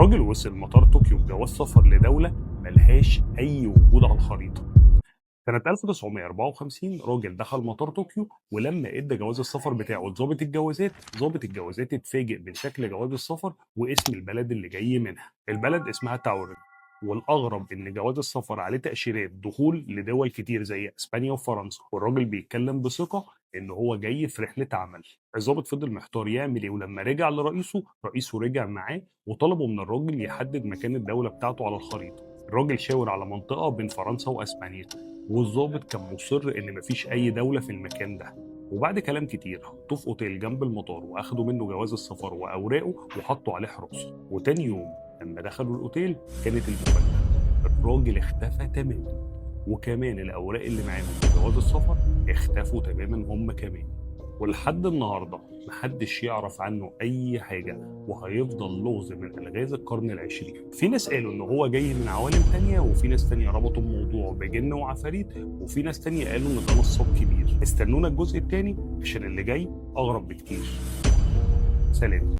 الراجل وصل مطار طوكيو بجواز سفر لدولة ملهاش أي وجود على الخريطة. سنة 1954 راجل دخل مطار طوكيو، ولما ادى جواز السفر بتاعه لضابط الجوازات، ضابط الجوازات اتفاجئ من شكل جواز السفر واسم البلد اللي جاي منها. البلد اسمها تاورن. والاغرب ان جواز السفر عليه تاشيرات دخول لدول كتير زي اسبانيا وفرنسا، والراجل بيتكلم بثقه ان هو جاي في رحله عمل. الضابط فضل محتار يعمل ايه، ولما رجع لرئيسه، رئيسه رجع معاه وطلبوا من الراجل يحدد مكان الدوله بتاعته على الخريطه. الراجل شاور على منطقه بين فرنسا واسبانيا، والضابط كان مصر ان مفيش اي دوله في المكان ده. وبعد كلام كتير حطوه في اوتيل جنب المطار، واخدوا منه جواز السفر واوراقه وحطوا عليه حراسه. وتاني يوم لما دخلوا الاوتيل كانت المفاجاه، الراجل اختفى تماما، وكمان الاوراق اللي معاهم بجواز السفر اختفوا تماما هم كمان. ولحد النهارده محدش يعرف عنه اي حاجه، وهيفضل لغز من الغاز القرن العشرين. في ناس قالوا ان هو جاي من عوالم تانية، وفي ناس تانية ربطوا الموضوع بجن وعفاريت، وفي ناس تانية قالوا ان ده نصاب كبير. استنونا الجزء التاني عشان اللي جاي اغرب بكتير. سلام.